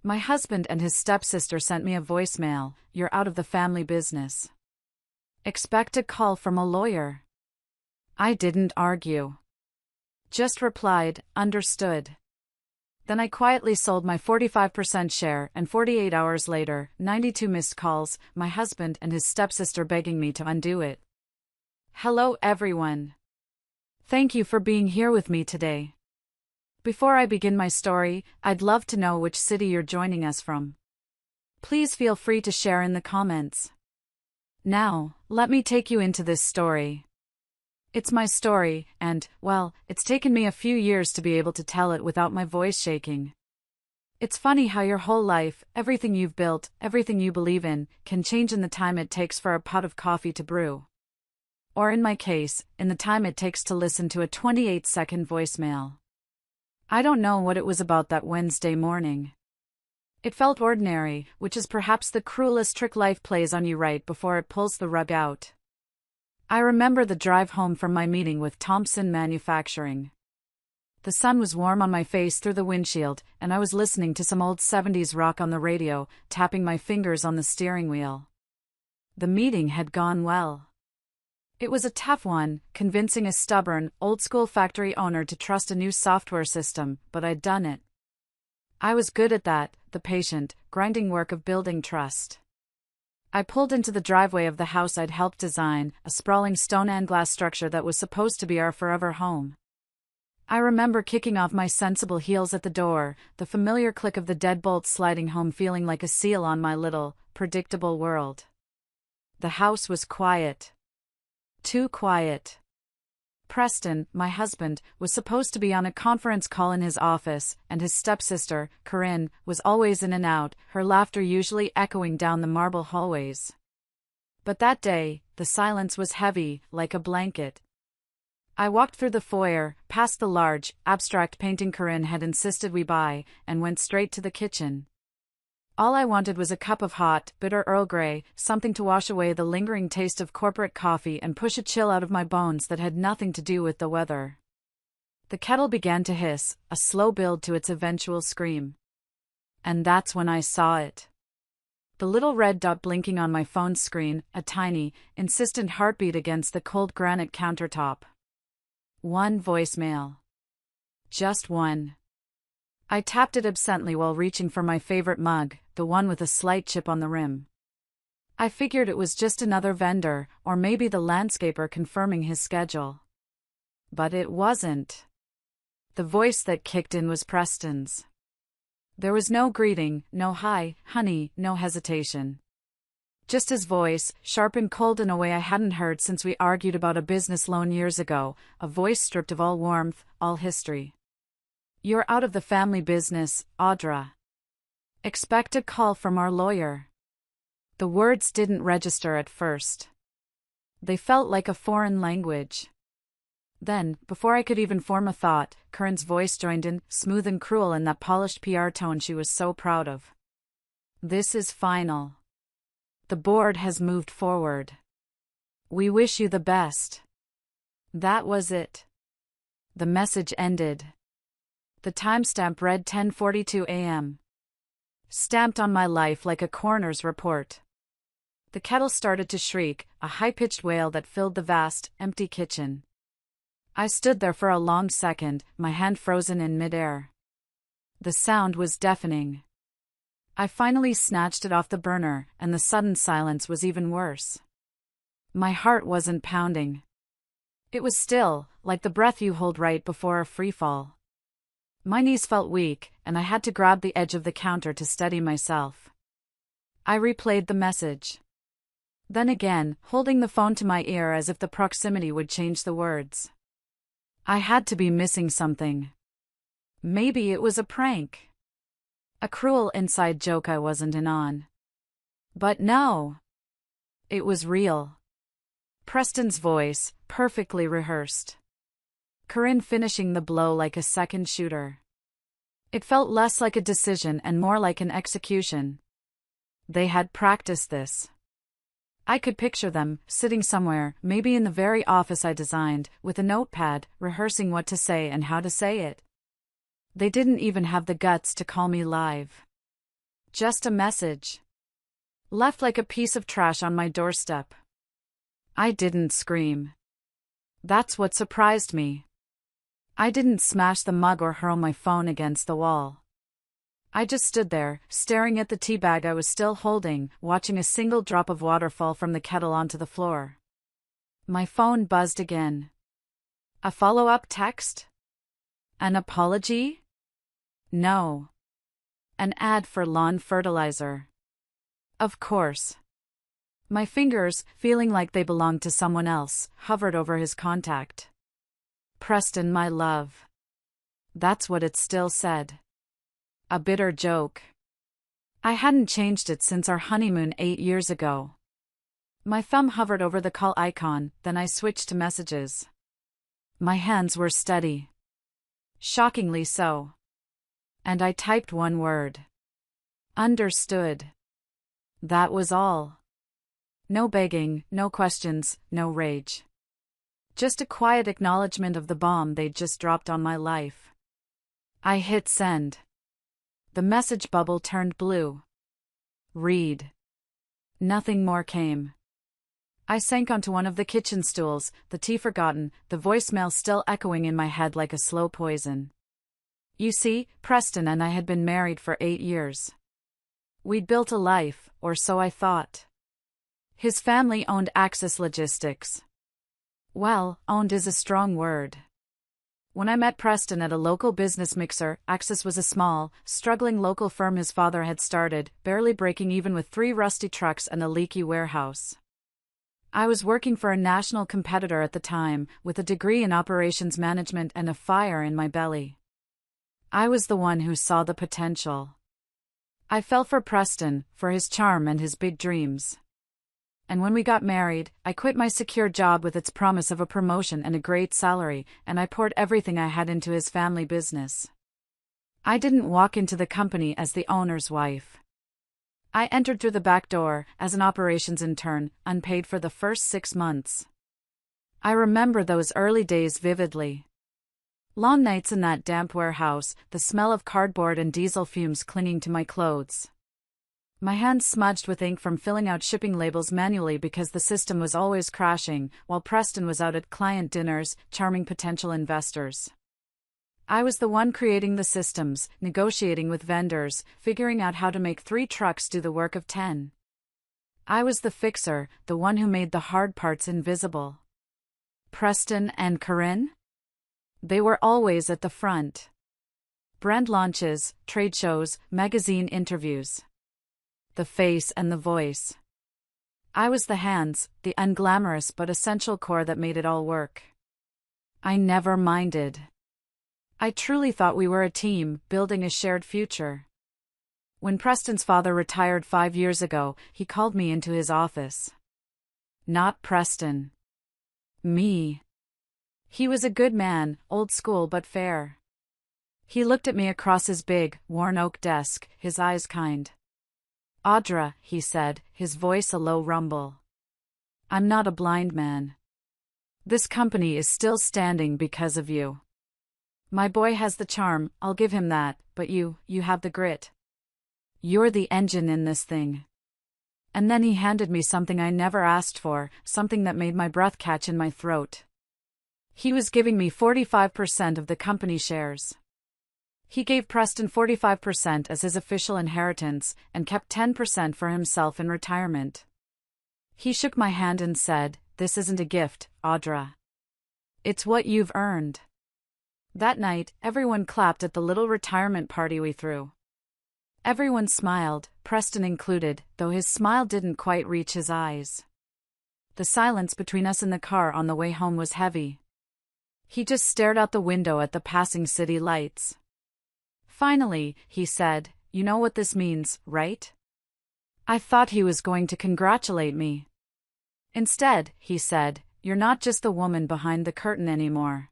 My husband and his stepsister sent me a voicemail. You're out of the family business. Expect a call from a lawyer. I didn't argue. Just replied, understood. Then I quietly sold my 45% share, and 48 hours later, 92 missed calls, my husband and his stepsister begging me to undo it. Hello everyone. Thank you for being here with me today. Before I begin my story, I'd love to know which city you're joining us from. Please feel free to share in the comments. Now, let me take you into this story. It's my story, and, well, it's taken me a few years to be able to tell it without my voice shaking. It's funny how your whole life, everything you've built, everything you believe in, can change in the time it takes for a pot of coffee to brew. Or in my case, in the time it takes to listen to a 28-second voicemail. I don't know what it was about that Wednesday morning. It felt ordinary, which is perhaps the cruelest trick life plays on you right before it pulls the rug out. I remember the drive home from my meeting with Thompson Manufacturing. The sun was warm on my face through the windshield, and I was listening to some old 70s rock on the radio, tapping my fingers on the steering wheel. The meeting had gone well. It was a tough one, convincing a stubborn, old-school factory owner to trust a new software system, but I'd done it. I was good at that, the patient, grinding work of building trust. I pulled into the driveway of the house I'd helped design, a sprawling stone and glass structure that was supposed to be our forever home. I remember kicking off my sensible heels at the door, the familiar click of the deadbolt sliding home feeling like a seal on my little, predictable world. The house was quiet. Too quiet. Preston, my husband, was supposed to be on a conference call in his office, and his stepsister, Corinne, was always in and out, her laughter usually echoing down the marble hallways. But that day, the silence was heavy, like a blanket. I walked through the foyer, past the large, abstract painting Corinne had insisted we buy, and went straight to the kitchen. All I wanted was a cup of hot, bitter Earl Grey, something to wash away the lingering taste of corporate coffee and push a chill out of my bones that had nothing to do with the weather. The kettle began to hiss, a slow build to its eventual scream. And that's when I saw it. The little red dot blinking on my phone's screen, a tiny, insistent heartbeat against the cold granite countertop. One voicemail. Just one. I tapped it absently while reaching for my favorite mug, the one with a slight chip on the rim. I figured it was just another vendor, or maybe the landscaper confirming his schedule. But it wasn't. The voice that kicked in was Preston's. There was no greeting, no hi, honey, no hesitation. Just his voice, sharp and cold in a way I hadn't heard since we argued about a business loan years ago, a voice stripped of all warmth, all history. You're out of the family business, Audra. Expect a call from our lawyer. The words didn't register at first. They felt like a foreign language. Then, before I could even form a thought, Corinne's voice joined in, smooth and cruel in that polished PR tone she was so proud of. This is final. The board has moved forward. We wish you the best. That was it. The message ended. The timestamp read 10:42 a.m. Stamped on my life like a coroner's report. The kettle started to shriek, a high-pitched wail that filled the vast, empty kitchen. I stood there for a long second, my hand frozen in midair. The sound was deafening. I finally snatched it off the burner, and the sudden silence was even worse. My heart wasn't pounding. It was still, like the breath you hold right before a freefall. My knees felt weak, and I had to grab the edge of the counter to steady myself. I replayed the message. Then again, holding the phone to my ear as if the proximity would change the words. I had to be missing something. Maybe it was a prank. A cruel inside joke I wasn't in on. But no. It was real. Preston's voice, perfectly rehearsed. Corinne finishing the blow like a second shooter. It felt less like a decision and more like an execution. They had practiced this. I could picture them, sitting somewhere, maybe in the very office I designed, with a notepad, rehearsing what to say and how to say it. They didn't even have the guts to call me live. Just a message. Left like a piece of trash on my doorstep. I didn't scream. That's what surprised me. I didn't smash the mug or hurl my phone against the wall. I just stood there, staring at the tea bag I was still holding, watching a single drop of water fall from the kettle onto the floor. My phone buzzed again. A follow-up text? An apology? No. An ad for lawn fertilizer. Of course. My fingers, feeling like they belonged to someone else, hovered over his contact. Preston, my love. That's what it still said. A bitter joke. I hadn't changed it since our honeymoon 8 years ago. My thumb hovered over the call icon, then I switched to messages. My hands were steady. Shockingly so. And I typed one word. Understood. That was all. No begging, no questions, no rage. Just a quiet acknowledgement of the bomb they'd just dropped on my life. I hit send. The message bubble turned blue. Read. Nothing more came. I sank onto one of the kitchen stools, the tea forgotten, the voicemail still echoing in my head like a slow poison. You see, Preston and I had been married for 8 years. We'd built a life, or so I thought. His family owned Axis Logistics. Well, owned is a strong word. When I met Preston at a local business mixer, Axis was a small, struggling local firm his father had started, barely breaking even with 3 rusty trucks and a leaky warehouse. I was working for a national competitor at the time, with a degree in operations management and a fire in my belly. I was the one who saw the potential. I fell for Preston, for his charm and his big dreams. And when we got married, I quit my secure job with its promise of a promotion and a great salary, and I poured everything I had into his family business. I didn't walk into the company as the owner's wife. I entered through the back door, as an operations intern, unpaid for the first 6 months. I remember those early days vividly. Long nights in that damp warehouse, the smell of cardboard and diesel fumes clinging to my clothes. My hands smudged with ink from filling out shipping labels manually because the system was always crashing, while Preston was out at client dinners, charming potential investors. I was the one creating the systems, negotiating with vendors, figuring out how to make 3 trucks do the work of 10. I was the fixer, the one who made the hard parts invisible. Preston and Corinne? They were always at the front. Brand launches, trade shows, magazine interviews. The face and the voice. I was the hands, the unglamorous but essential core that made it all work. I never minded. I truly thought we were a team, building a shared future. When Preston's father retired 5 years ago, he called me into his office. Not Preston. Me. He was a good man, old school but fair. He looked at me across his big, worn oak desk, his eyes kind. Audra, he said, his voice a low rumble. I'm not a blind man. This company is still standing because of you. My boy has the charm, I'll give him that, but you have the grit. You're the engine in this thing. And then he handed me something I never asked for, something that made my breath catch in my throat. He was giving me 45% of the company shares. He gave Preston 45% as his official inheritance, and kept 10% for himself in retirement. He shook my hand and said, "This isn't a gift, Audra. It's what you've earned." That night, everyone clapped at the little retirement party we threw. Everyone smiled, Preston included, though his smile didn't quite reach his eyes. The silence between us in the car on the way home was heavy. He just stared out the window at the passing city lights. Finally, he said, "You know what this means, right?" I thought he was going to congratulate me. Instead, he said, "You're not just the woman behind the curtain anymore."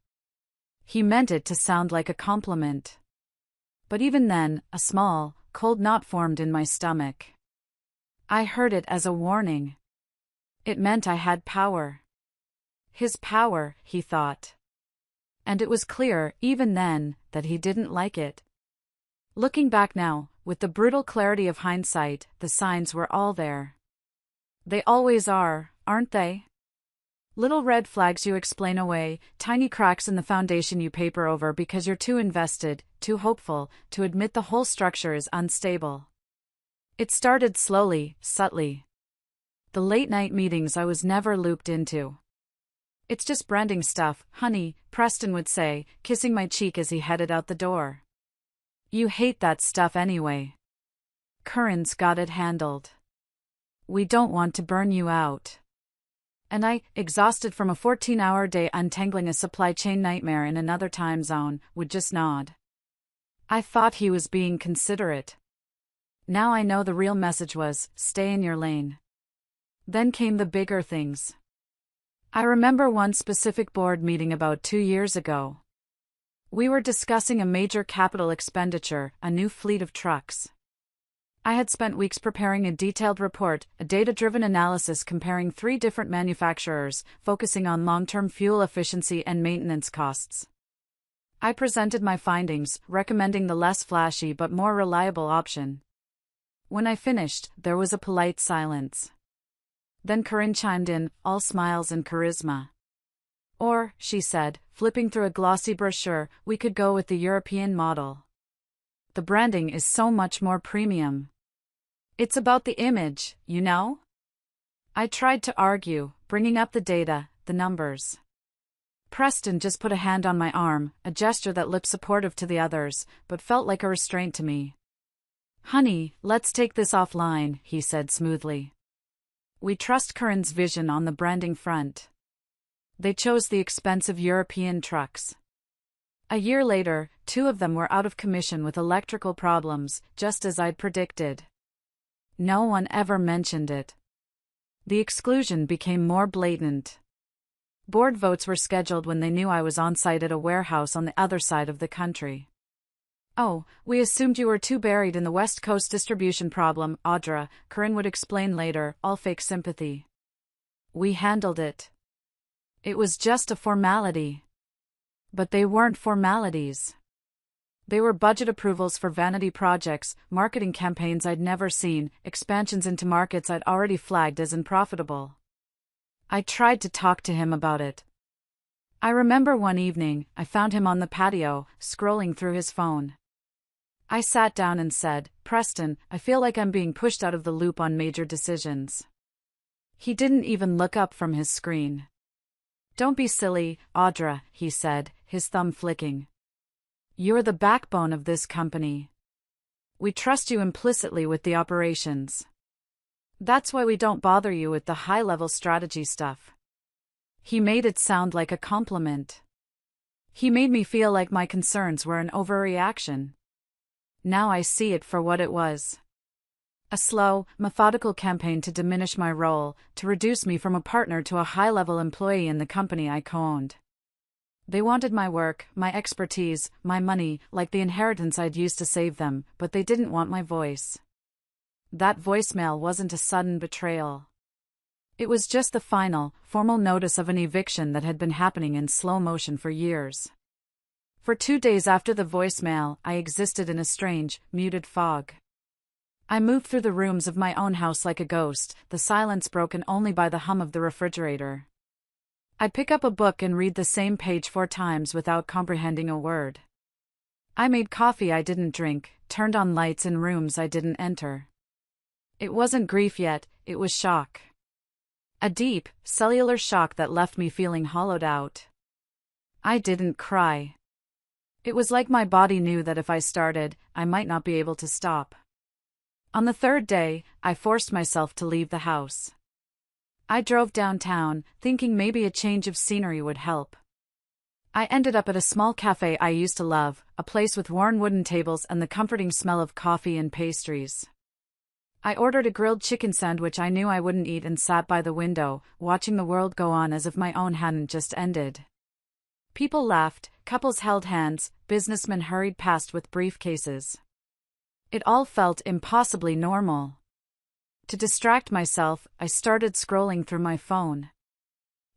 He meant it to sound like a compliment. But even then, a small, cold knot formed in my stomach. I heard it as a warning. It meant I had power. His power, he thought. And it was clear, even then, that he didn't like it. Looking back now, with the brutal clarity of hindsight, the signs were all there. They always are, aren't they? Little red flags you explain away, tiny cracks in the foundation you paper over because you're too invested, too hopeful, to admit the whole structure is unstable. It started slowly, subtly. The late-night meetings I was never looped into. "It's just branding stuff, honey," Preston would say, kissing my cheek as he headed out the door. "You hate that stuff anyway. Curran's got it handled. We don't want to burn you out." And I, exhausted from a 14-hour day untangling a supply chain nightmare in another time zone, would just nod. I thought he was being considerate. Now I know the real message was, stay in your lane. Then came the bigger things. I remember one specific board meeting about 2 years ago. We were discussing a major capital expenditure, a new fleet of trucks. I had spent weeks preparing a detailed report, a data-driven analysis comparing 3 different manufacturers, focusing on long-term fuel efficiency and maintenance costs. I presented my findings, recommending the less flashy but more reliable option. When I finished, there was a polite silence. Then Corinne chimed in, all smiles and charisma. "Or," she said, flipping through a glossy brochure, "we could go with the European model. The branding is so much more premium. It's about the image, you know?" I tried to argue, bringing up the data, the numbers. Preston just put a hand on my arm, a gesture that looked supportive to the others, but felt like a restraint to me. "Honey, let's take this offline," he said smoothly. "We trust Curran's vision on the branding front." They chose the expensive European trucks. A year later, 2 of them were out of commission with electrical problems, just as I'd predicted. No one ever mentioned it. The exclusion became more blatant. Board votes were scheduled when they knew I was on site at a warehouse on the other side of the country. "Oh, we assumed you were too buried in the West Coast distribution problem, Audra," Corinne would explain later, all fake sympathy. "We handled it. It was just a formality." But they weren't formalities. They were budget approvals for vanity projects, marketing campaigns I'd never seen, expansions into markets I'd already flagged as unprofitable. I tried to talk to him about it. I remember one evening, I found him on the patio, scrolling through his phone. I sat down and said, "Preston, I feel like I'm being pushed out of the loop on major decisions." He didn't even look up from his screen. "Don't be silly, Audra," he said, his thumb flicking. "You're the backbone of this company. We trust you implicitly with the operations. That's why we don't bother you with the high-level strategy stuff." He made it sound like a compliment. He made me feel like my concerns were an overreaction. Now I see it for what it was. A slow, methodical campaign to diminish my role, to reduce me from a partner to a high-level employee in the company I co-owned. They wanted my work, my expertise, my money, like the inheritance I'd used to save them, but they didn't want my voice. That voicemail wasn't a sudden betrayal. It was just the final, formal notice of an eviction that had been happening in slow motion for years. For 2 days after the voicemail, I existed in a strange, muted fog. I moved through the rooms of my own house like a ghost, the silence broken only by the hum of the refrigerator. I'd pick up a book and read the same page 4 times without comprehending a word. I made coffee I didn't drink, turned on lights in rooms I didn't enter. It wasn't grief yet, it was shock. A deep, cellular shock that left me feeling hollowed out. I didn't cry. It was like my body knew that if I started, I might not be able to stop. On the 3rd day, I forced myself to leave the house. I drove downtown, thinking maybe a change of scenery would help. I ended up at a small cafe I used to love, a place with worn wooden tables and the comforting smell of coffee and pastries. I ordered a grilled chicken sandwich I knew I wouldn't eat and sat by the window, watching the world go on as if my own hadn't just ended. People laughed, couples held hands, businessmen hurried past with briefcases. It all felt impossibly normal. To distract myself, I started scrolling through my phone.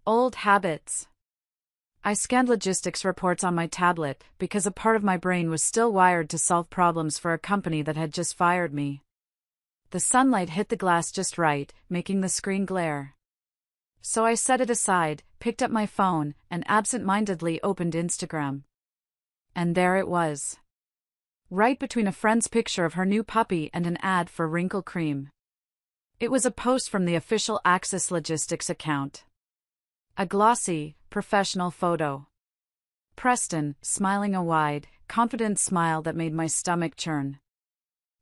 Old habits. I scanned logistics reports on my tablet because a part of my brain was still wired to solve problems for a company that had just fired me. The sunlight hit the glass just right, making the screen glare. So I set it aside, picked up my phone, and absent-mindedly opened Instagram. And there it was. Right between a friend's picture of her new puppy and an ad for wrinkle cream. It was a post from the official Axis Logistics account. A glossy, professional photo. Preston, smiling a wide, confident smile that made my stomach churn.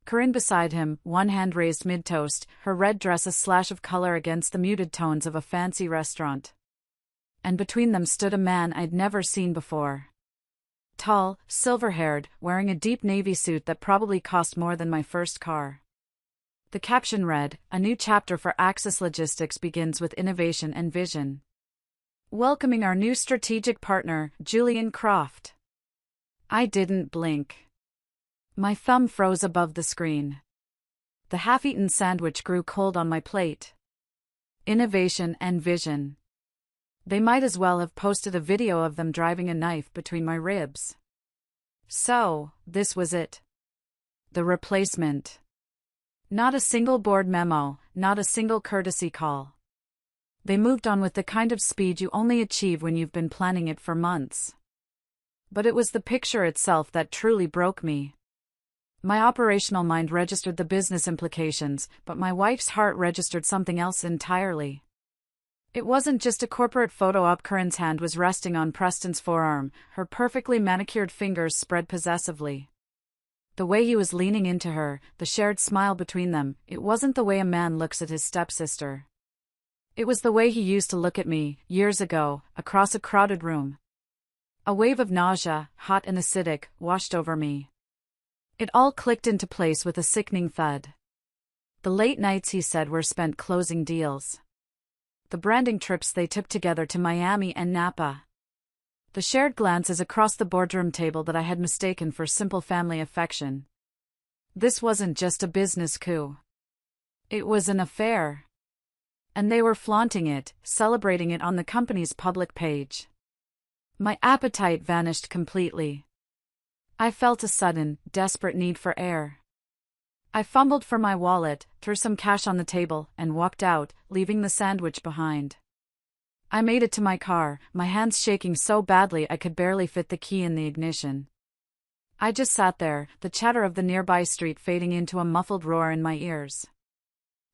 Corinne beside him, one hand raised mid-toast, her red dress a slash of color against the muted tones of a fancy restaurant. And between them stood a man I'd never seen before. Tall, silver-haired, wearing a deep navy suit that probably cost more than my first car. The caption read, "A new chapter for Axis Logistics begins with innovation and vision. Welcoming our new strategic partner, Julian Croft." I didn't blink. My thumb froze above the screen. The half-eaten sandwich grew cold on my plate. Innovation and vision. They might as well have posted a video of them driving a knife between my ribs. So, this was it. The replacement. Not a single board memo, not a single courtesy call. They moved on with the kind of speed you only achieve when you've been planning it for months. But it was the picture itself that truly broke me. My operational mind registered the business implications, but my wife's heart registered something else entirely. It wasn't just a corporate photo op. Corinne's hand was resting on Preston's forearm, her perfectly manicured fingers spread possessively. The way he was leaning into her, the shared smile between them, it wasn't the way a man looks at his stepsister. It was the way he used to look at me, years ago, across a crowded room. A wave of nausea, hot and acidic, washed over me. It all clicked into place with a sickening thud. The late nights, he said, were spent closing deals. The branding trips they took together to Miami and Napa. The shared glances across the boardroom table that I had mistaken for simple family affection. This wasn't just a business coup. It was an affair. And they were flaunting it, celebrating it on the company's public page. My appetite vanished completely. I felt a sudden, desperate need for air. I fumbled for my wallet, threw some cash on the table, and walked out, leaving the sandwich behind. I made it to my car, my hands shaking so badly I could barely fit the key in the ignition. I just sat there, the chatter of the nearby street fading into a muffled roar in my ears.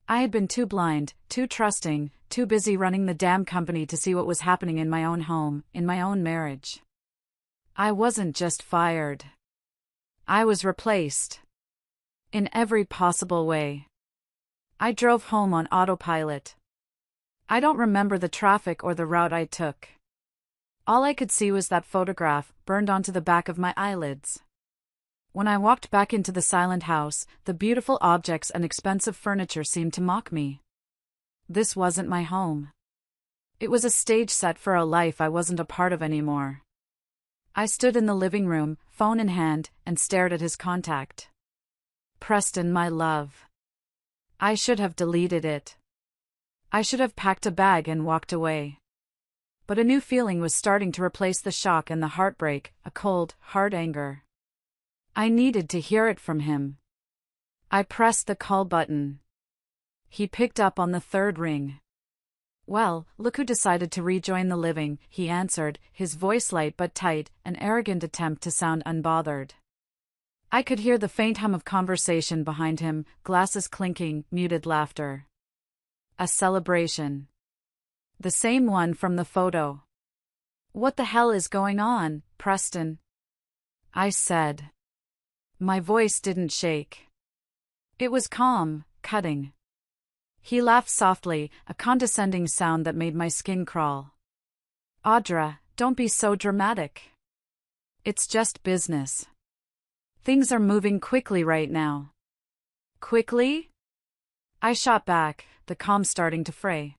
I had been too blind, too trusting, too busy running the damn company to see what was happening in my own home, in my own marriage. I wasn't just fired. I was replaced. In every possible way. I drove home on autopilot. I don't remember the traffic or the route I took. All I could see was that photograph, burned onto the back of my eyelids. When I walked back into the silent house, the beautiful objects and expensive furniture seemed to mock me. This wasn't my home. It was a stage set for a life I wasn't a part of anymore. I stood in the living room, phone in hand, and stared at his contact. Preston, my love. I should have deleted it. I should have packed a bag and walked away. But a new feeling was starting to replace the shock and the heartbreak, a cold, hard anger. I needed to hear it from him. I pressed the call button. He picked up on the third ring. "Well, look who decided to rejoin the living," he answered, his voice light but tight, an arrogant attempt to sound unbothered. I could hear the faint hum of conversation behind him, glasses clinking, muted laughter. A celebration. The same one from the photo. "What the hell is going on, Preston?" I said. My voice didn't shake. It was calm, cutting. He laughed softly, a condescending sound that made my skin crawl. "Audra, don't be so dramatic. It's just business. Things are moving quickly right now." "Quickly?" I shot back, the calm starting to fray.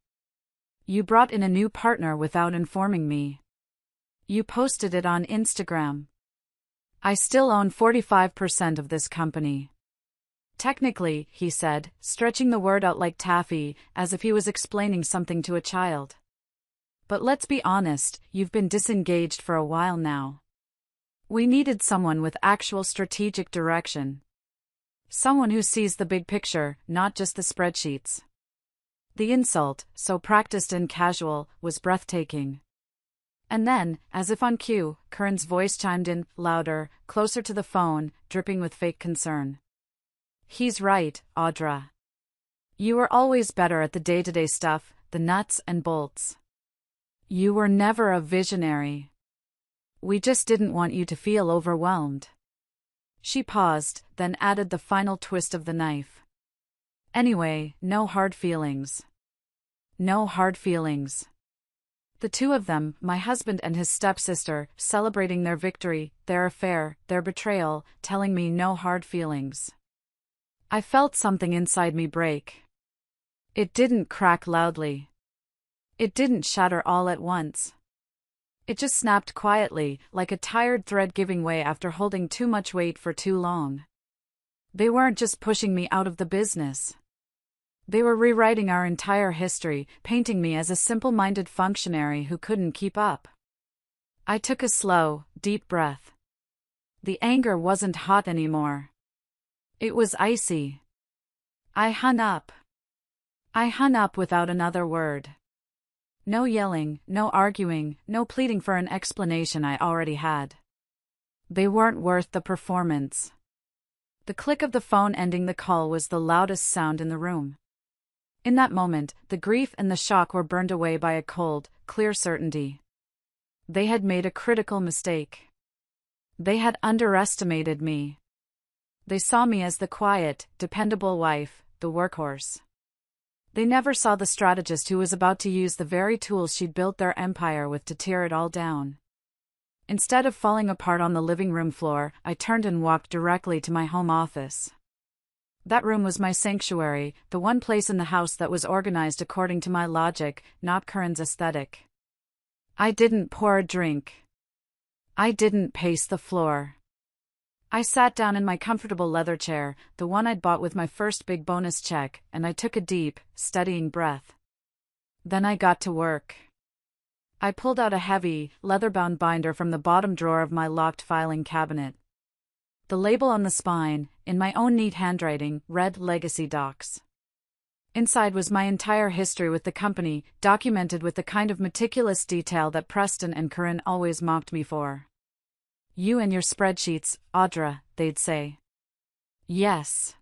"You brought in a new partner without informing me. You posted it on Instagram. I still own 45% of this company." "Technically," he said, stretching the word out like taffy, as if he was explaining something to a child. But let's be honest, you've been disengaged for a while now. We needed someone with actual strategic direction. Someone who sees the big picture, not just the spreadsheets. The insult, so practiced and casual, was breathtaking. And then, as if on cue, Curran's voice chimed in, louder, closer to the phone, dripping with fake concern. He's right, Audra. You were always better at the day-to-day stuff, the nuts and bolts. You were never a visionary. We just didn't want you to feel overwhelmed. She paused, then added the final twist of the knife. Anyway, no hard feelings. No hard feelings. The two of them, my husband and his stepsister, celebrating their victory, their affair, their betrayal, telling me no hard feelings. I felt something inside me break. It didn't crack loudly. It didn't shatter all at once. It just snapped quietly, like a tired thread giving way after holding too much weight for too long. They weren't just pushing me out of the business. They were rewriting our entire history, painting me as a simple-minded functionary who couldn't keep up. I took a slow, deep breath. The anger wasn't hot anymore. It was icy. I hung up. I hung up without another word. No yelling, no arguing, no pleading for an explanation I already had. They weren't worth the performance. The click of the phone ending the call was the loudest sound in the room. In that moment, the grief and the shock were burned away by a cold, clear certainty. They had made a critical mistake. They had underestimated me. They saw me as the quiet, dependable wife, the workhorse. They never saw the strategist who was about to use the very tools she'd built their empire with to tear it all down. Instead of falling apart on the living room floor, I turned and walked directly to my home office. That room was my sanctuary, the one place in the house that was organized according to my logic, not Curran's aesthetic. I didn't pour a drink. I didn't pace the floor. I sat down in my comfortable leather chair, the one I'd bought with my first big bonus check, and I took a deep, steadying breath. Then I got to work. I pulled out a heavy, leather-bound binder from the bottom drawer of my locked filing cabinet. The label on the spine, in my own neat handwriting, read Legacy Docs. Inside was my entire history with the company, documented with the kind of meticulous detail that Preston and Curran always mocked me for. You and your spreadsheets, Audra, they'd say. Yes.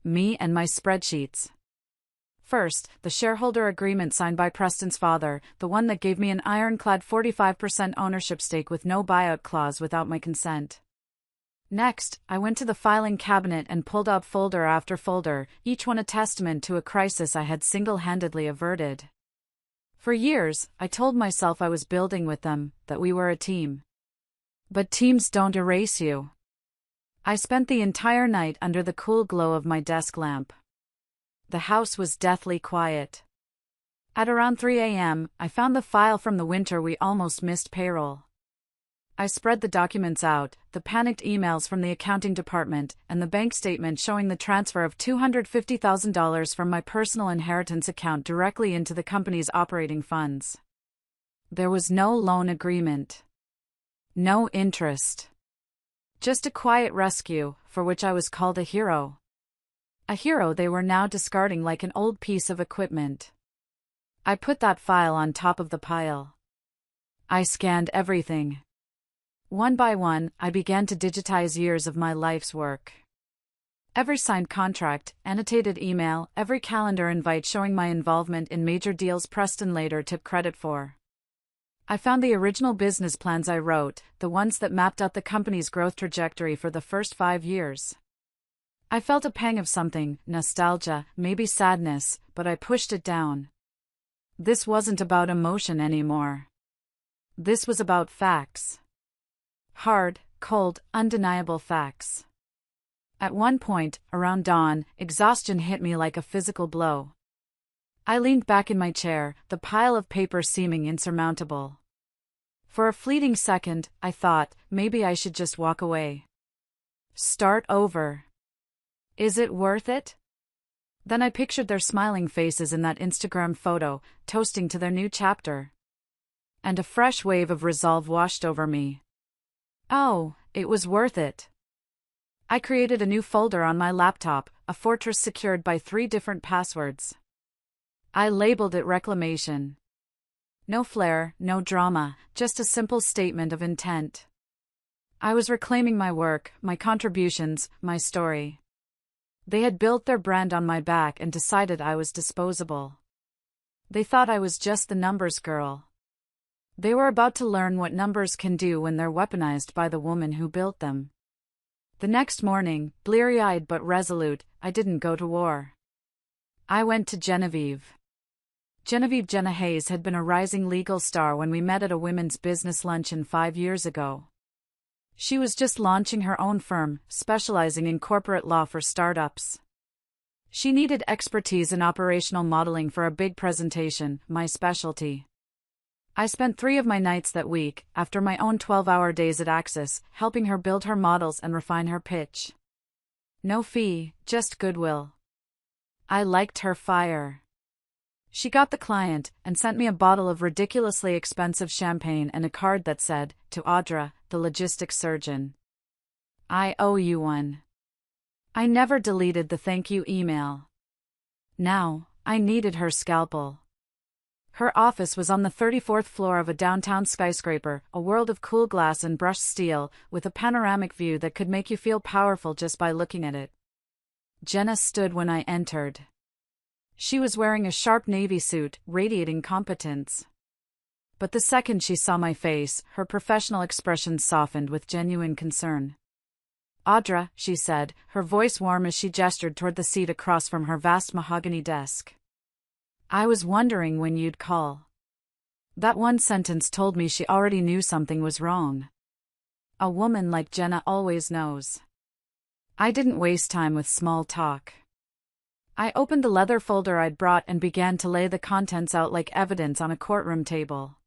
Me and my spreadsheets. First, the shareholder agreement signed by Preston's father, the one that gave me an ironclad 45% ownership stake with no buyout clause without my consent. Next, I went to the filing cabinet and pulled out folder after folder, each one a testament to a crisis I had single-handedly averted. For years, I told myself I was building with them, that we were a team. But teams don't erase you. I spent the entire night under the cool glow of my desk lamp. The house was deathly quiet. At around 3 a.m., I found the file from the winter we almost missed payroll. I spread the documents out, the panicked emails from the accounting department, and the bank statement showing the transfer of $250,000 from my personal inheritance account directly into the company's operating funds. There was no loan agreement. No interest. Just a quiet rescue, for which I was called a hero. A hero they were now discarding like an old piece of equipment. I put that file on top of the pile. I scanned everything. One by one, I began to digitize years of my life's work. Every signed contract, annotated email, every calendar invite showing my involvement in major deals Preston later took credit for. I found the original business plans I wrote, the ones that mapped out the company's growth trajectory for the first 5 years. I felt a pang of something, nostalgia, maybe sadness, but I pushed it down. This wasn't about emotion anymore. This was about facts. Hard, cold, undeniable facts. At one point, around dawn, exhaustion hit me like a physical blow. I leaned back in my chair, the pile of paper seeming insurmountable. For a fleeting second, I thought, maybe I should just walk away. Start over. Is it worth it? Then I pictured their smiling faces in that Instagram photo, toasting to their new chapter. and a fresh wave of resolve washed over me. Oh, it was worth it. I created a new folder on my laptop, a fortress secured by 3 different passwords. I labeled it Reclamation. No flair, no drama, just a simple statement of intent. I was reclaiming my work, my contributions, my story. They had built their brand on my back and decided I was disposable. They thought I was just the numbers girl. They were about to learn what numbers can do when they're weaponized by the woman who built them. The next morning, bleary-eyed but resolute, I didn't go to war. I went to Genevieve. Genevieve Jenna Hayes had been a rising legal star when we met at a women's business luncheon 5 years ago. She was just launching her own firm, specializing in corporate law for startups. She needed expertise in operational modeling for a big presentation, my specialty. I spent 3 of my nights that week, after my own 12-hour days at Axis, helping her build her models and refine her pitch. No fee, just goodwill. I liked her fire. She got the client, and sent me a bottle of ridiculously expensive champagne and a card that said, "To Audra, the logistics surgeon. I owe you one." I never deleted the thank you email. Now, I needed her scalpel. Her office was on the 34th floor of a downtown skyscraper, a world of cool glass and brushed steel, with a panoramic view that could make you feel powerful just by looking at it. Jenna stood when I entered. She was wearing a sharp navy suit, radiating competence. But the second she saw my face, her professional expression softened with genuine concern. "Audra," she said, her voice warm as she gestured toward the seat across from her vast mahogany desk. "I was wondering when you'd call." That one sentence told me she already knew something was wrong. A woman like Jenna always knows. I didn't waste time with small talk. I opened the leather folder I'd brought and began to lay the contents out like evidence on a courtroom table.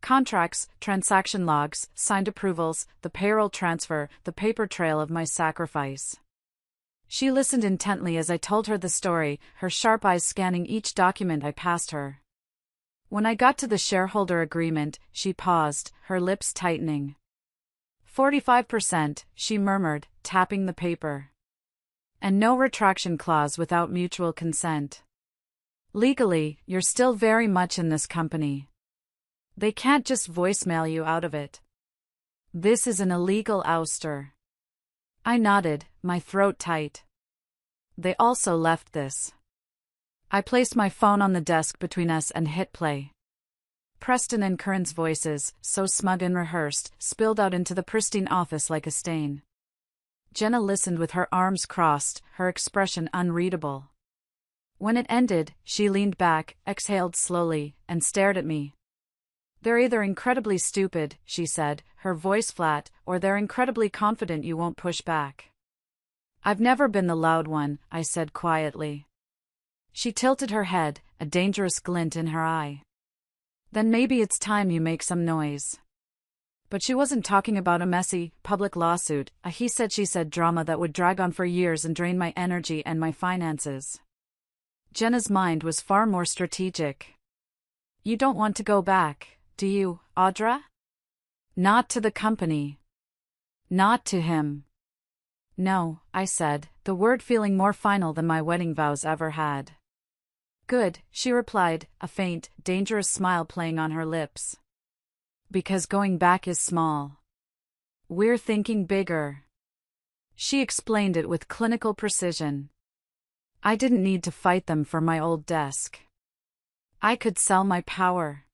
Contracts, transaction logs, signed approvals, the payroll transfer, the paper trail of my sacrifice. She listened intently as I told her the story, her sharp eyes scanning each document I passed her. When I got to the shareholder agreement, she paused, her lips tightening. 45%, she murmured, tapping the paper. And no retraction clause without mutual consent. Legally, you're still very much in this company. They can't just voicemail you out of it. This is an illegal ouster. I nodded, my throat tight. They also left this. I placed my phone on the desk between us and hit play. Preston and Curran's voices, so smug and rehearsed, spilled out into the pristine office like a stain. Jenna listened with her arms crossed, her expression unreadable. When it ended, she leaned back, exhaled slowly, and stared at me. "They're either incredibly stupid," she said, her voice flat, "or they're incredibly confident you won't push back." "I've never been the loud one," I said quietly. She tilted her head, a dangerous glint in her eye. "Then maybe it's time you make some noise." But she wasn't talking about a messy, public lawsuit, a he-said-she-said drama that would drag on for years and drain my energy and my finances. Jenna's mind was far more strategic. "You don't want to go back, do you, Audra?" "Not to the company. Not to him." "No," I said, the word feeling more final than my wedding vows ever had. "Good," she replied, a faint, dangerous smile playing on her lips. "Because going back is small. We're thinking bigger." She explained it with clinical precision. I didn't need to fight them for my old desk. I could sell my power.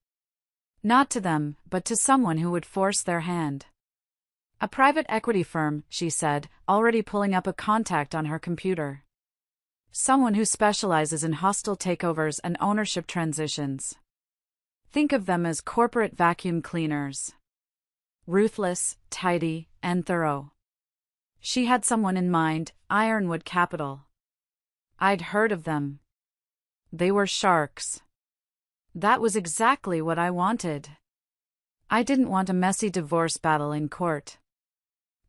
Not to them, but to someone who would force their hand. "A private equity firm," she said, already pulling up a contact on her computer. "Someone who specializes in hostile takeovers and ownership transitions. Think of them as corporate vacuum cleaners. Ruthless, tidy, and thorough." She had someone in mind, Ironwood Capital. I'd heard of them. They were sharks. That was exactly what I wanted. I didn't want a messy divorce battle in court.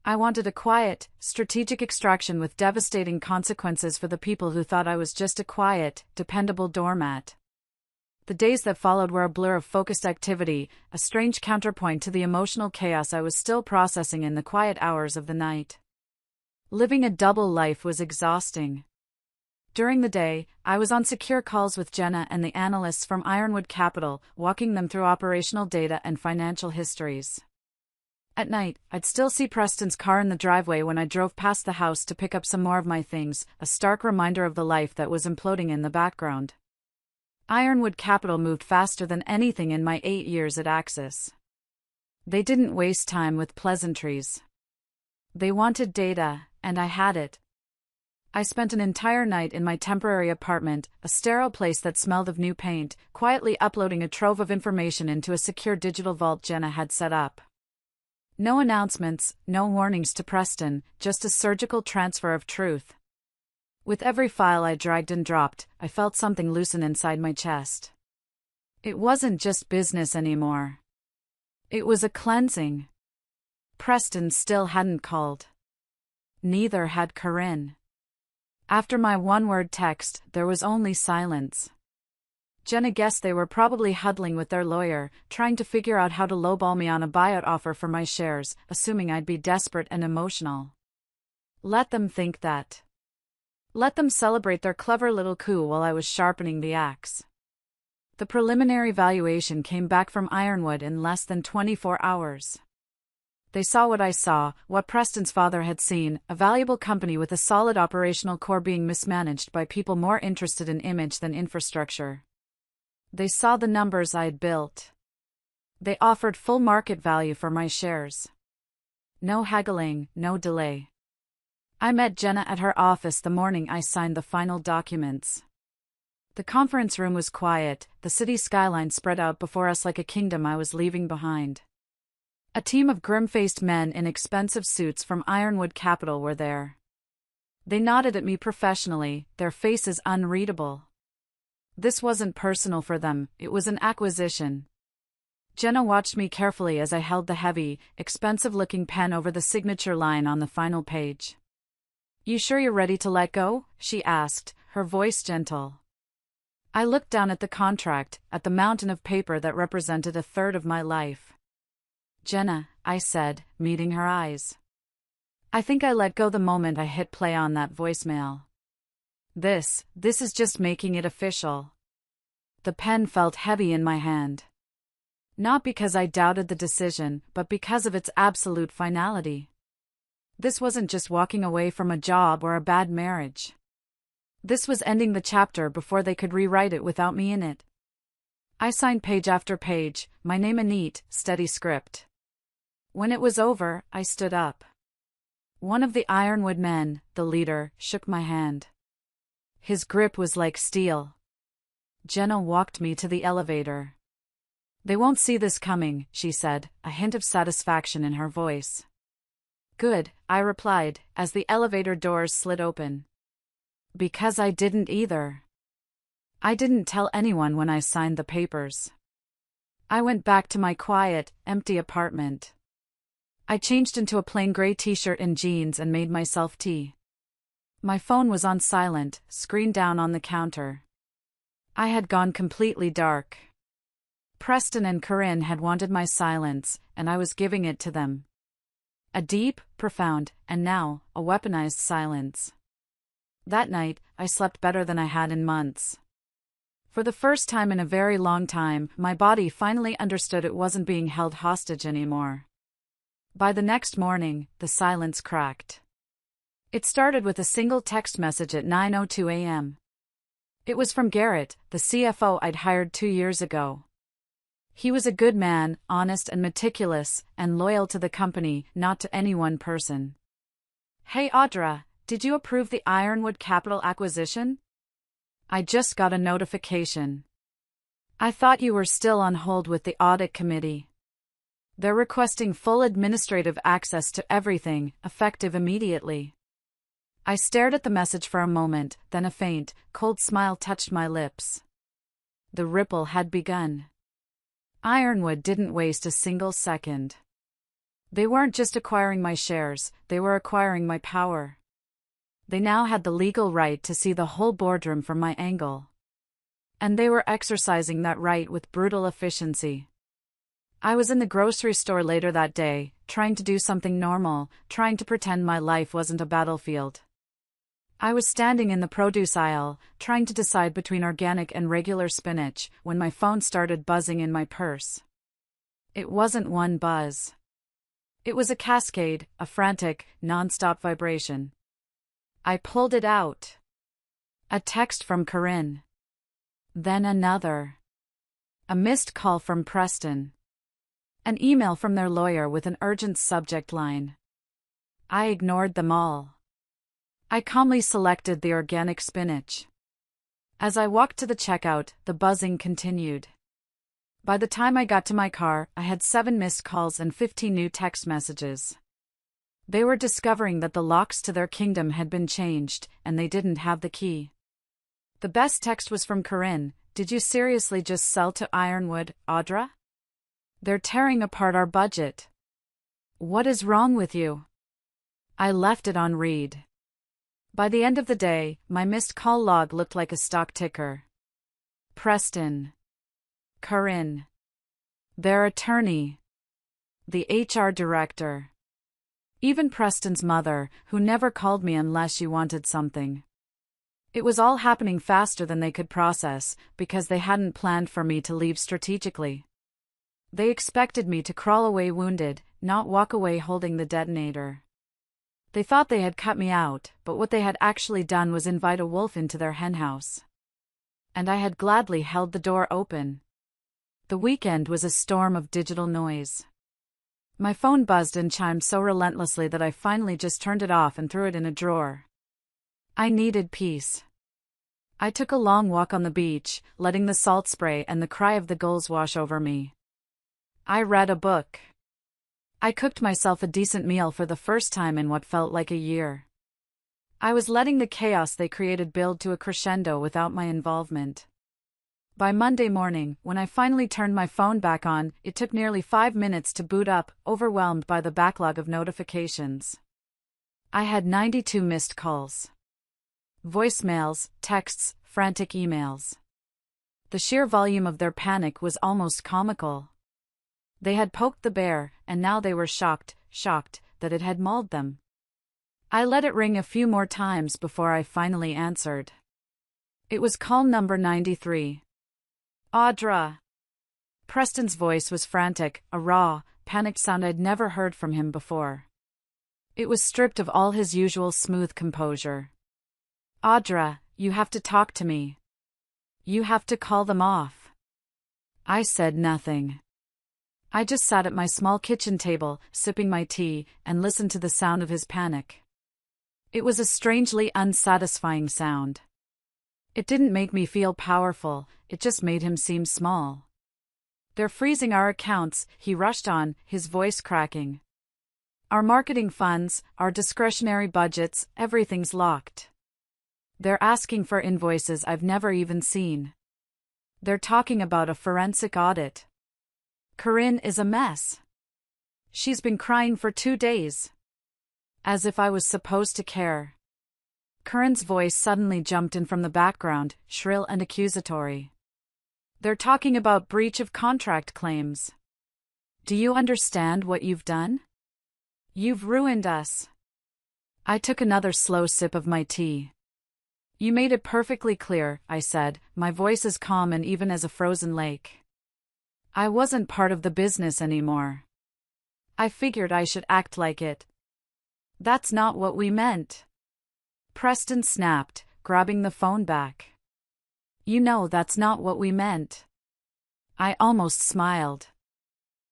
I wanted a quiet, strategic extraction with devastating consequences for the people who thought I was just a quiet, dependable doormat. The days that followed were a blur of focused activity, a strange counterpoint to the emotional chaos I was still processing in the quiet hours of the night. Living a double life was exhausting. During the day, I was on secure calls with Jenna and the analysts from Ironwood Capital, walking them through operational data and financial histories. At night, I'd still see Preston's car in the driveway when I drove past the house to pick up some more of my things, a stark reminder of the life that was imploding in the background. Ironwood Capital moved faster than anything in my 8 years at Axis. They didn't waste time with pleasantries. They wanted data, and I had it. I spent an entire night in my temporary apartment, a sterile place that smelled of new paint, quietly uploading a trove of information into a secure digital vault Jenna had set up. No announcements, no warnings to Preston, just a surgical transfer of truth. With every file I dragged and dropped, I felt something loosen inside my chest. It wasn't just business anymore. It was a cleansing. Preston still hadn't called. Neither had Corinne. After my one-word text, there was only silence. Jenna guessed they were probably huddling with their lawyer, trying to figure out how to lowball me on a buyout offer for my shares, assuming I'd be desperate and emotional. Let them think that. Let them celebrate their clever little coup while I was sharpening the axe. The preliminary valuation came back from Ironwood in less than 24 hours. They saw what I saw, what Preston's father had seen, a valuable company with a solid operational core being mismanaged by people more interested in image than infrastructure. They saw the numbers I'd built. They offered full market value for my shares. No haggling, no delay. I met Jenna at her office the morning I signed the final documents. The conference room was quiet, the city skyline spread out before us like a kingdom I was leaving behind. A team of grim-faced men in expensive suits from Ironwood Capital were there. They nodded at me professionally, their faces unreadable. This wasn't personal for them, it was an acquisition. Jenna watched me carefully as I held the heavy, expensive-looking pen over the signature line on the final page. "You sure you're ready to let go?" she asked, her voice gentle. I looked down at the contract, at the mountain of paper that represented a third of my life. "Jenna," I said, meeting her eyes. I think I let go the moment I hit play on that voicemail. This is just making it official. The pen felt heavy in my hand. Not because I doubted the decision, but because of its absolute finality. This wasn't just walking away from a job or a bad marriage. This was ending the chapter before they could rewrite it without me in it. I signed page after page, my name a neat, steady script. When it was over, I stood up. One of the Ironwood men, the leader, shook my hand. His grip was like steel. Jenna walked me to the elevator. "They won't see this coming," she said, a hint of satisfaction in her voice. "Good," I replied, as the elevator doors slid open. Because I didn't either. I didn't tell anyone when I signed the papers. I went back to my quiet, empty apartment. I changed into a plain gray t-shirt and jeans and made myself tea. My phone was on silent, screen down on the counter. I had gone completely dark. Preston and Corinne had wanted my silence, and I was giving it to them. A deep, profound, and now, a weaponized silence. That night, I slept better than I had in months. For the first time in a very long time, my body finally understood it wasn't being held hostage anymore. By the next morning, the silence cracked. It started with a single text message at 9:02 a.m. It was from Garrett, the CFO I'd hired 2 years ago. He was a good man, honest and meticulous, and loyal to the company, not to any one person. "Hey Audra, did you approve the Ironwood Capital acquisition? I just got a notification. I thought you were still on hold with the audit committee. They're requesting full administrative access to everything, effective immediately." I stared at the message for a moment, then a faint, cold smile touched my lips. The ripple had begun. Ironwood didn't waste a single second. They weren't just acquiring my shares, they were acquiring my power. They now had the legal right to see the whole boardroom from my angle. And they were exercising that right with brutal efficiency. I was in the grocery store later that day, trying to do something normal, trying to pretend my life wasn't a battlefield. I was standing in the produce aisle, trying to decide between organic and regular spinach, when my phone started buzzing in my purse. It wasn't one buzz. It was a cascade, a frantic, non-stop vibration. I pulled it out. A text from Corinne. Then another. A missed call from Preston. An email from their lawyer with an urgent subject line. I ignored them all. I calmly selected the organic spinach. As I walked to the checkout, the buzzing continued. By the time I got to my car, I had 7 missed calls and 15 new text messages. They were discovering that the locks to their kingdom had been changed, and they didn't have the key. The best text was from Corinne. Did you seriously just sell to Ironwood, Audra? They're tearing apart our budget. What is wrong with you? I left it on read. By the end of the day, my missed call log looked like a stock ticker. Preston. Corinne. Their attorney. The HR director. Even Preston's mother, who never called me unless she wanted something. It was all happening faster than they could process, because they hadn't planned for me to leave strategically. They expected me to crawl away wounded, not walk away holding the detonator. They thought they had cut me out, but what they had actually done was invite a wolf into their henhouse. And I had gladly held the door open. The weekend was a storm of digital noise. My phone buzzed and chimed so relentlessly that I finally just turned it off and threw it in a drawer. I needed peace. I took a long walk on the beach, letting the salt spray and the cry of the gulls wash over me. I read a book. I cooked myself a decent meal for the first time in what felt like a year. I was letting the chaos they created build to a crescendo without my involvement. By Monday morning, when I finally turned my phone back on, it took nearly 5 minutes to boot up, overwhelmed by the backlog of notifications. I had 92 missed calls. Voicemails, texts, frantic emails. The sheer volume of their panic was almost comical. They had poked the bear, and now they were shocked that it had mauled them. I let it ring a few more times before I finally answered. It was call number 93. Audra. Preston's voice was frantic, a raw, panicked sound I'd never heard from him before. It was stripped of all his usual smooth composure. Audra, you have to talk to me. You have to call them off. I said nothing. I just sat at my small kitchen table, sipping my tea, and listened to the sound of his panic. It was a strangely unsatisfying sound. It didn't make me feel powerful, it just made him seem small. They're freezing our accounts, he rushed on, his voice cracking. Our marketing funds, our discretionary budgets, everything's locked. They're asking for invoices I've never even seen. They're talking about a forensic audit. Corinne is a mess. She's been crying for 2 days. As if I was supposed to care. Corinne's voice suddenly jumped in from the background, shrill and accusatory. They're talking about breach of contract claims. Do you understand what you've done? You've ruined us. I took another slow sip of my tea. You made it perfectly clear, I said, my voice as calm and even as a frozen lake. I wasn't part of the business anymore. I figured I should act like it. That's not what we meant. Preston snapped, grabbing the phone back. You know that's not what we meant. I almost smiled.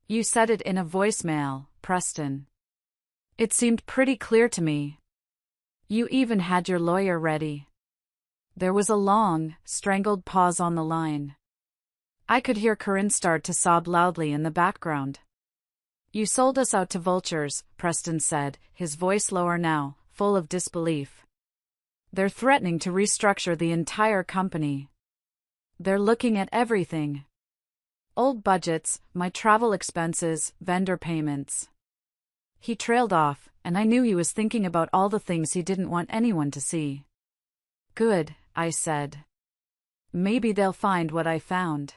You said it in a voicemail, Preston. It seemed pretty clear to me. You even had your lawyer ready. There was a long, strangled pause on the line. I could hear Corinne start to sob loudly in the background. You sold us out to vultures, Preston said, his voice lower now, full of disbelief. They're threatening to restructure the entire company. They're looking at everything. Old budgets, my travel expenses, vendor payments. He trailed off, and I knew he was thinking about all the things he didn't want anyone to see. Good, I said. Maybe they'll find what I found.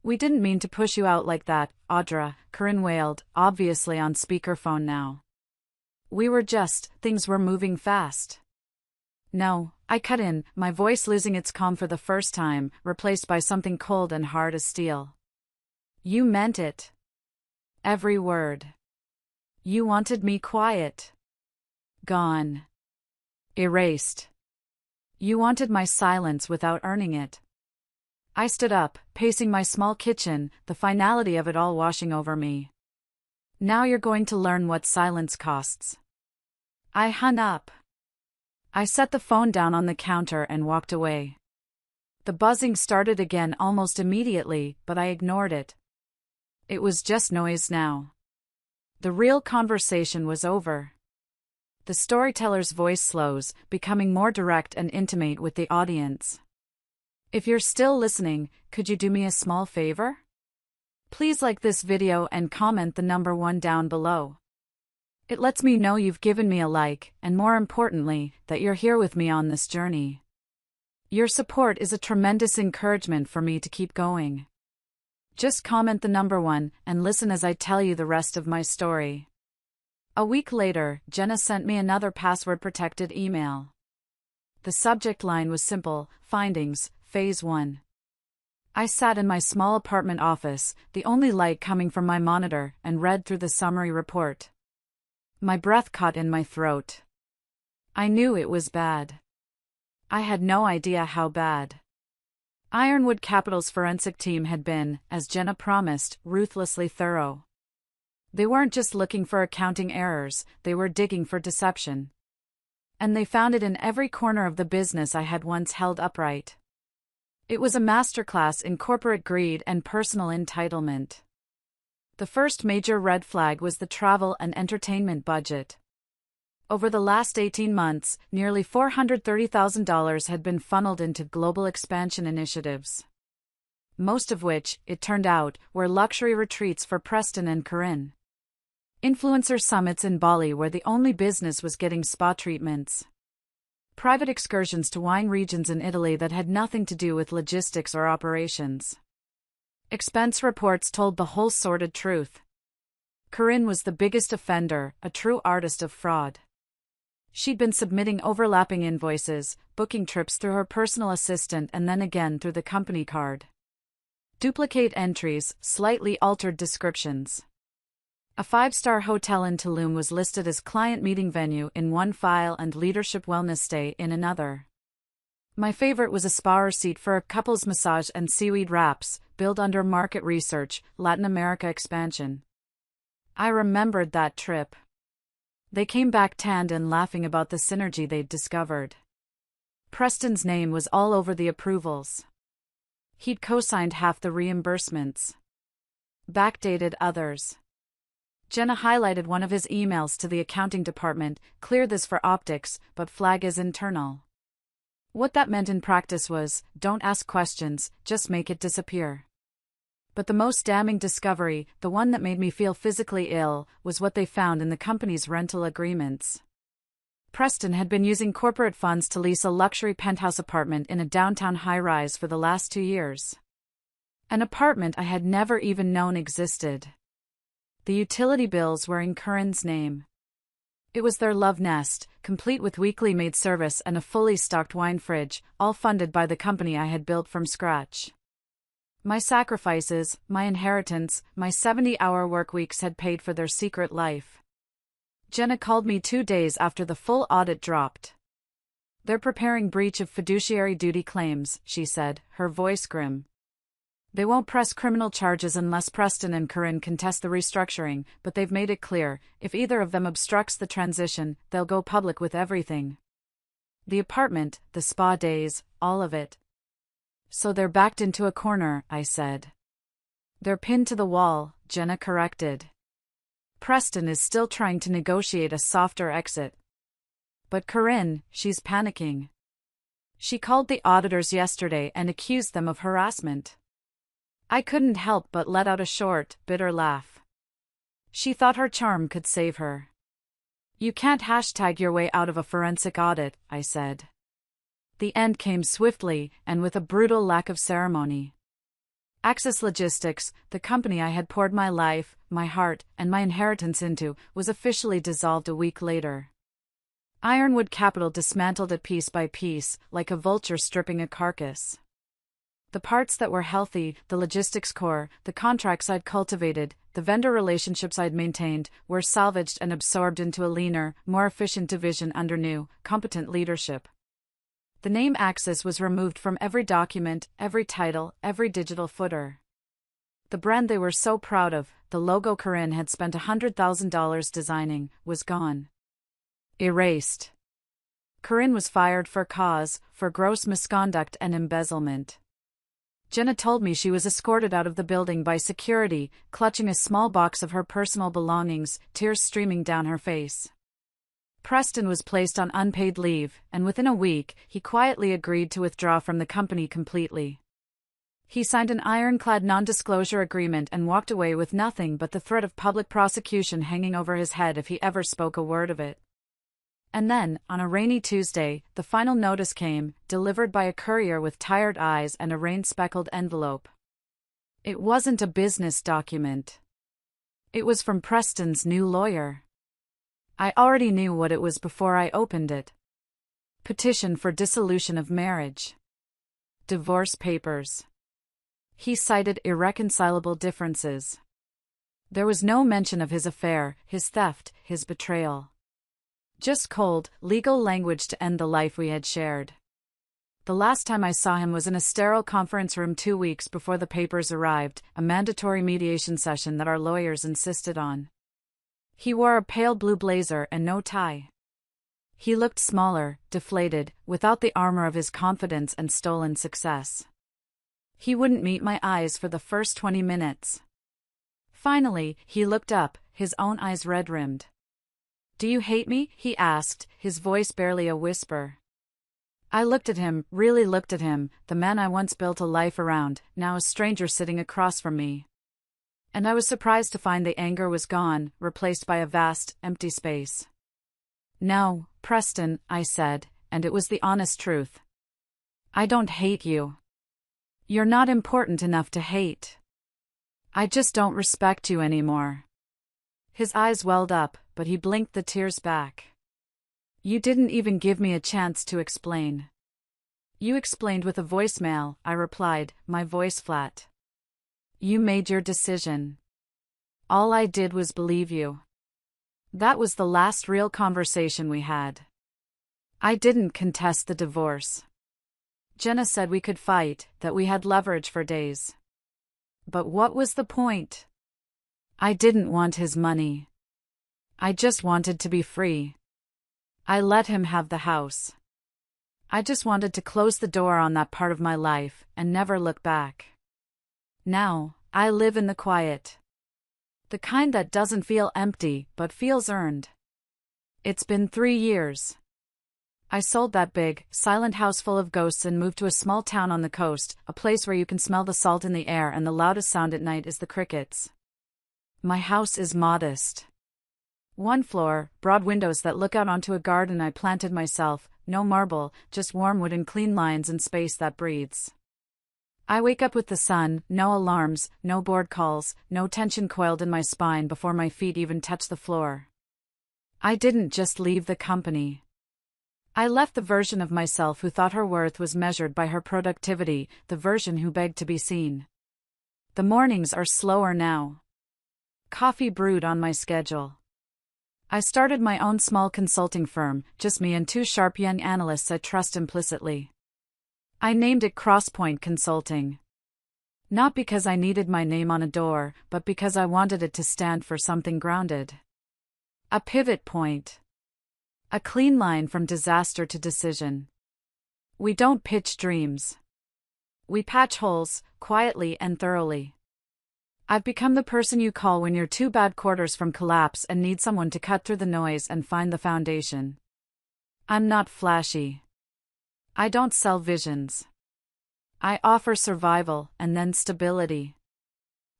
We didn't mean to push you out like that, Audra, Corinne wailed, obviously on speakerphone now. Things were moving fast. No, I cut in, my voice losing its calm for the first time, replaced by something cold and hard as steel. You meant it. Every word. You wanted me quiet. Gone. Erased. You wanted my silence without earning it. I stood up, pacing my small kitchen, the finality of it all washing over me. Now you're going to learn what silence costs. I hung up. I set the phone down on the counter and walked away. The buzzing started again almost immediately, but I ignored it. It was just noise now. The real conversation was over. The storyteller's voice slows, becoming more direct and intimate with the audience. If you're still listening, could you do me a small favor? Please like this video and comment the number 1 down below. It lets me know you've given me a like, and more importantly, that you're here with me on this journey. Your support is a tremendous encouragement for me to keep going. Just comment the number 1 and listen as I tell you the rest of my story. A week later, Jenna sent me another password-protected email. The subject line was simple: Findings, Phase 1. I sat in my small apartment office, the only light coming from my monitor, and read through the summary report. My breath caught in my throat. I knew it was bad. I had no idea how bad. Ironwood Capital's forensic team had been, as Jenna promised, ruthlessly thorough. They weren't just looking for accounting errors, they were digging for deception. And they found it in every corner of the business I had once held upright. It was a masterclass in corporate greed and personal entitlement. The first major red flag was the travel and entertainment budget. Over the last 18 months, nearly $430,000 had been funneled into global expansion initiatives. Most of which, it turned out, were luxury retreats for Preston and Corinne. Influencer summits in Bali where the only business was getting spa treatments. Private excursions to wine regions in Italy that had nothing to do with logistics or operations. Expense reports told the whole sordid truth. Corinne was the biggest offender, a true artist of fraud. She'd been submitting overlapping invoices, booking trips through her personal assistant and then again through the company card. Duplicate entries, slightly altered descriptions. A 5-star hotel in Tulum was listed as client meeting venue in one file and leadership wellness stay in another. My favorite was a spa receipt for a couple's massage and seaweed wraps, billed under market research, Latin America expansion. I remembered that trip. They came back tanned and laughing about the synergy they'd discovered. Preston's name was all over the approvals. He'd co-signed half the reimbursements. Backdated others. Jenna highlighted one of his emails to the accounting department: clear this for optics, but flag as internal. What that meant in practice was, don't ask questions, just make it disappear. But the most damning discovery, the one that made me feel physically ill, was what they found in the company's rental agreements. Preston had been using corporate funds to lease a luxury penthouse apartment in a downtown high-rise for the last 2 years. An apartment I had never even known existed. The utility bills were in Corinne's name. It was their love nest, complete with weekly maid service and a fully stocked wine fridge, all funded by the company I had built from scratch. My sacrifices, my inheritance, my 70-hour work weeks had paid for their secret life. Jenna called me 2 days after the full audit dropped. They're preparing breach of fiduciary duty claims, she said, her voice grim. They won't press criminal charges unless Preston and Corinne contest the restructuring, but they've made it clear, if either of them obstructs the transition, they'll go public with everything. The apartment, the spa days, all of it. So they're backed into a corner, I said. They're pinned to the wall, Jenna corrected. Preston is still trying to negotiate a softer exit. But Corinne, she's panicking. She called the auditors yesterday and accused them of harassment. I couldn't help but let out a short, bitter laugh. She thought her charm could save her. You can't hashtag your way out of a forensic audit, I said. The end came swiftly and with a brutal lack of ceremony. Axis Logistics, the company I had poured my life, my heart, and my inheritance into, was officially dissolved a week later. Ironwood Capital dismantled it piece by piece, like a vulture stripping a carcass. The parts that were healthy, the logistics core, the contracts I'd cultivated, the vendor relationships I'd maintained, were salvaged and absorbed into a leaner, more efficient division under new, competent leadership. The name Axis was removed from every document, every title, every digital footer. The brand they were so proud of, the logo Corinne had spent $100,000 designing, was gone. Erased. Corinne was fired for cause, for gross misconduct and embezzlement. Jenna told me she was escorted out of the building by security, clutching a small box of her personal belongings, tears streaming down her face. Preston was placed on unpaid leave, and within a week, he quietly agreed to withdraw from the company completely. He signed an ironclad non-disclosure agreement and walked away with nothing but the threat of public prosecution hanging over his head if he ever spoke a word of it. And then, on a rainy Tuesday, the final notice came, delivered by a courier with tired eyes and a rain-speckled envelope. It wasn't a business document. It was from Preston's new lawyer. I already knew what it was before I opened it. Petition for dissolution of marriage. Divorce papers. He cited irreconcilable differences. There was no mention of his affair, his theft, his betrayal. Just cold, legal language to end the life we had shared. The last time I saw him was in a sterile conference room 2 weeks before the papers arrived, a mandatory mediation session that our lawyers insisted on. He wore a pale blue blazer and no tie. He looked smaller, deflated, without the armor of his confidence and stolen success. He wouldn't meet my eyes for the first 20 minutes. Finally, he looked up, his own eyes red-rimmed. "Do you hate me?" he asked, his voice barely a whisper. I looked at him, really looked at him, the man I once built a life around, now a stranger sitting across from me. And I was surprised to find the anger was gone, replaced by a vast, empty space. "No, Preston," I said, and it was the honest truth. "I don't hate you. You're not important enough to hate. I just don't respect you anymore." His eyes welled up, but he blinked the tears back. "You didn't even give me a chance to explain." "You explained with a voicemail," I replied, my voice flat. "You made your decision. All I did was believe you." That was the last real conversation we had. I didn't contest the divorce. Jenna said we could fight, that we had leverage for days. But what was the point? I didn't want his money. I just wanted to be free. I let him have the house. I just wanted to close the door on that part of my life, and never look back. Now, I live in the quiet. The kind that doesn't feel empty, but feels earned. It's been 3 years. I sold that big, silent house full of ghosts and moved to a small town on the coast, a place where you can smell the salt in the air and the loudest sound at night is the crickets. My house is modest. 1 floor, broad windows that look out onto a garden I planted myself, no marble, just warm wood and clean lines and space that breathes. I wake up with the sun, no alarms, no board calls, no tension coiled in my spine before my feet even touch the floor. I didn't just leave the company. I left the version of myself who thought her worth was measured by her productivity, the version who begged to be seen. The mornings are slower now. Coffee brewed on my schedule. I started my own small consulting firm, just me and 2 sharp young analysts I trust implicitly. I named it Crosspoint Consulting. Not because I needed my name on a door, but because I wanted it to stand for something grounded. A pivot point. A clean line from disaster to decision. We don't pitch dreams. We patch holes, quietly and thoroughly. I've become the person you call when you're 2 bad quarters from collapse and need someone to cut through the noise and find the foundation. I'm not flashy. I don't sell visions. I offer survival and then stability.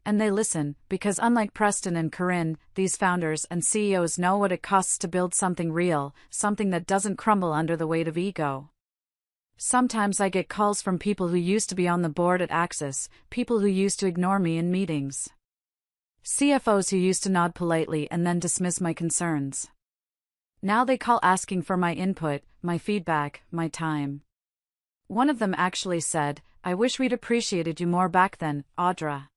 And they listen, because unlike Preston and Corinne, these founders and CEOs know what it costs to build something real, something that doesn't crumble under the weight of ego. Sometimes I get calls from people who used to be on the board at Axis, people who used to ignore me in meetings. CFOs who used to nod politely and then dismiss my concerns. Now they call asking for my input, my feedback, my time. One of them actually said, "I wish we'd appreciated you more back then, Audra.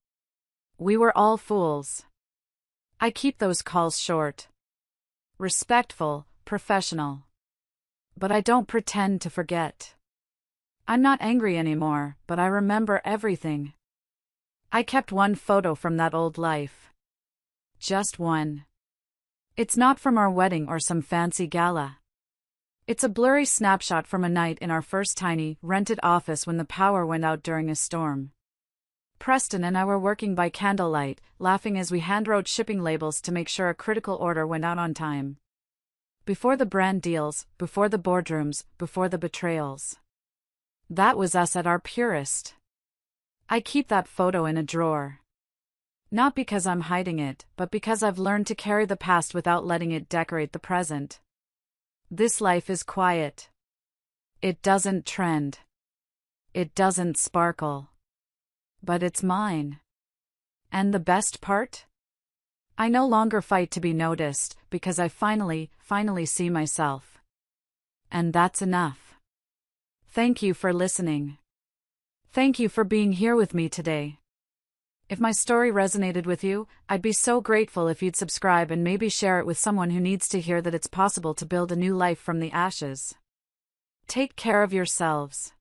We were all fools." I keep those calls short. Respectful, professional. But I don't pretend to forget. I'm not angry anymore, but I remember everything. I kept one photo from that old life. Just one. It's not from our wedding or some fancy gala. It's a blurry snapshot from a night in our first tiny, rented office when the power went out during a storm. Preston and I were working by candlelight, laughing as we handwrote shipping labels to make sure a critical order went out on time. Before the brand deals, before the boardrooms, before the betrayals. That was us at our purest. I keep that photo in a drawer. Not because I'm hiding it, but because I've learned to carry the past without letting it decorate the present. This life is quiet. It doesn't trend. It doesn't sparkle. But it's mine. And the best part? I no longer fight to be noticed, because I finally see myself. And that's enough. Thank you for listening. Thank you for being here with me today. If my story resonated with you, I'd be so grateful if you'd subscribe and maybe share it with someone who needs to hear that it's possible to build a new life from the ashes. Take care of yourselves.